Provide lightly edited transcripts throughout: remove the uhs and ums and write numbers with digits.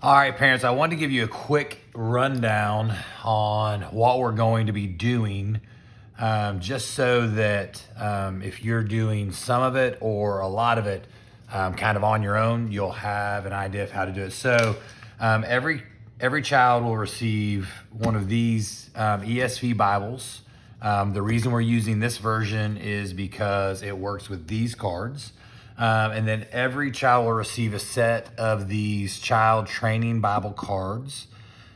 All right, parents, I want to give you a quick rundown on what we're going to be doing, just so that if you're doing some of it or a lot of it kind of on your own, you'll have an idea of how to do it. So every child will receive one of these ESV Bibles. The reason we're using this version is because it works with these cards. And then every child will receive a set of these child training Bible cards.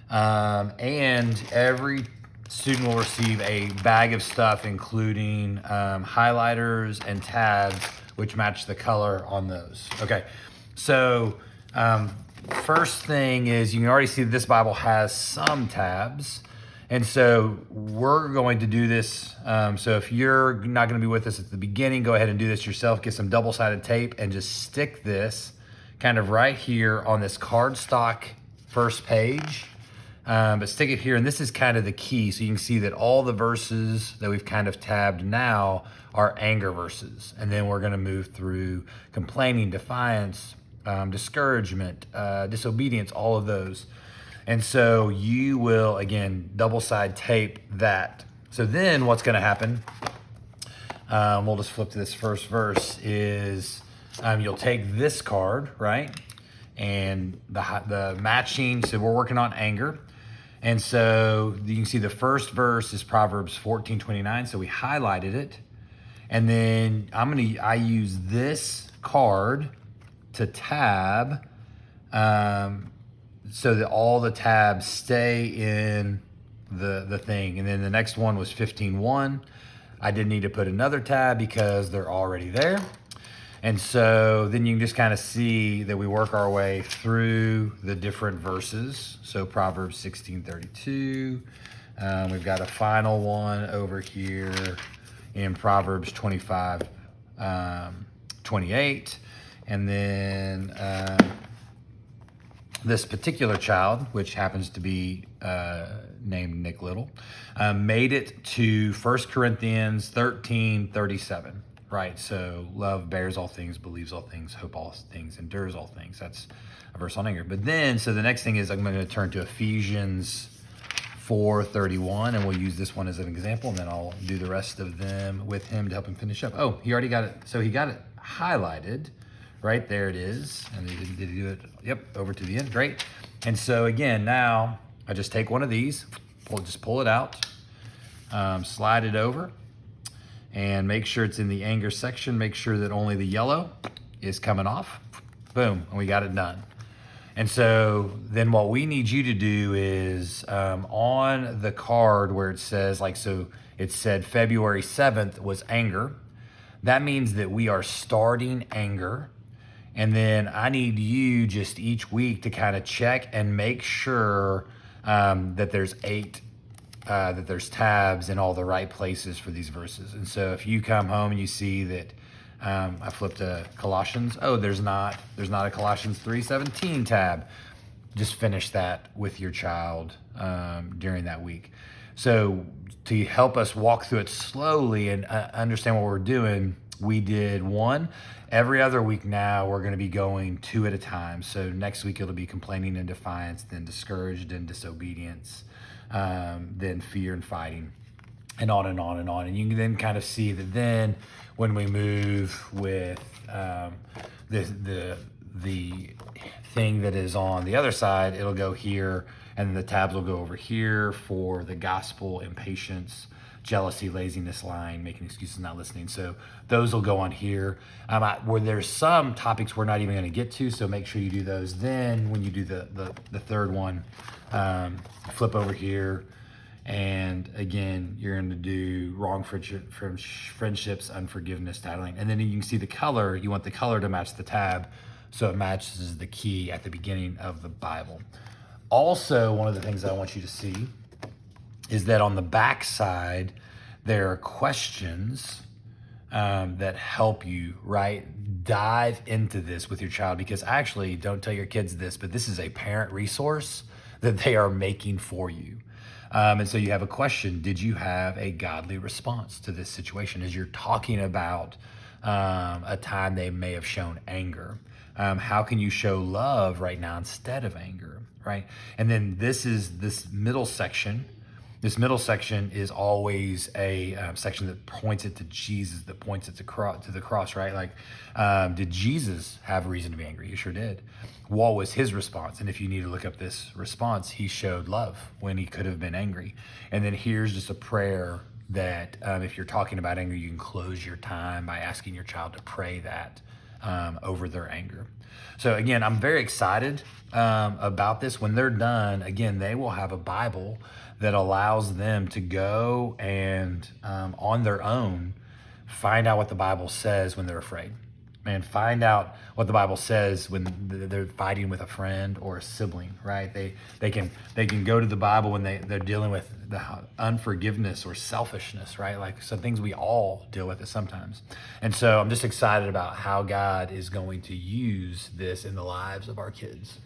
And every student will receive a bag of stuff, including highlighters and tabs, which match the color on those. Okay, so first thing is you can already see this Bible has some tabs. And so we're going to do this. So if you're not going to be with us at the beginning, go ahead and do this yourself. Get some double-sided tape and just stick this kind of right here on this cardstock first page. But stick it here, and this is kind of the key. So you can see that all the verses that we've kind of tabbed now are anger verses. And then we're going to move through complaining, defiance, discouragement, disobedience, all of those. And so you will, again, double-side tape that. So then what's going to happen, we'll just flip to this first verse, is you'll take this card, right? And the matching, so we're working on anger. And so you can see the first verse is Proverbs 14:29, so we highlighted it. And then I use this card to tab, so that all the tabs stay in the thing. And then the next one was 15:1. I didn't need to put another tab because they're already there. And so then you can just kind of see that we work our way through the different verses. So Proverbs 16:32. We've got a final one over here in Proverbs 25:28. And then this particular child, which happens to be named Nick Little, made it to 1 Corinthians 13:37, right? So love bears all things, believes all things, hope all things, endures all things. That's a verse on anger. But then, so the next thing is I'm going to turn to Ephesians 4:31, and we'll use this one as an example, and then I'll do the rest of them with him to help him finish up. Oh, he already got it. So he got it highlighted. Right there it is. And did he do it? Yep, over to the end. Great. And so again, now I just take one of these, just pull it out, slide it over, and make sure it's in the anger section. Make sure that only the yellow is coming off. Boom, and we got it done. And so then what we need you to do is on the card where it says, so it said February 7th was anger. That means that we are starting anger. And then I need you just each week to kind of check and make sure that there's that there's tabs in all the right places for these verses. And so if you come home and you see that I flipped to Colossians, there's not a Colossians 3:17 tab, just finish that with your child during that week. So to help us walk through it slowly and understand what we're doing, we did one. Every other week now, we're going to be going 2 at a time. So next week, it'll be complaining and defiance, then discouraged and disobedience, then fear and fighting, and on and on and on. And you can then kind of see that then when we move with the thing that is on the other side, it'll go here, and the tabs will go over here for the gospel, impatience, jealousy, laziness, lying, making excuses, not listening. So those will go on here. Where there's some topics we're not even going to get to, so make sure you do those. Then when you do the third one, flip over here, and again, you're going to do wrong friendships, unforgiveness, titling. And then you can see the color. You want the color to match the tab, so it matches the key at the beginning of the Bible. Also, one of the things I want you to see is that on the back side, there are questions that help you, right? Dive into this with your child, because actually, don't tell your kids this, but this is a parent resource that they are making for you. And so you have a question: did you have a godly response to this situation? As you're talking about a time they may have shown anger, how can you show love right now instead of anger? right? And then this middle section. This middle section is always a section that points it to Jesus, that points it to the cross, right? Like, did Jesus have reason to be angry? He sure did. What was his response? And if you need to look up this response, he showed love when he could have been angry. And then here's just a prayer that if you're talking about anger, you can close your time by asking your child to pray that over their anger. So again, I'm very excited about this. When they're done, again, they will have a Bible that allows them to go and on their own find out what the Bible says when they're afraid. Man, find out what the Bible says when they're fighting with a friend or a sibling, right? They can go to the Bible when they're dealing with the unforgiveness or selfishness, right? Like some things we all deal with it sometimes. And so I'm just excited about how God is going to use this in the lives of our kids.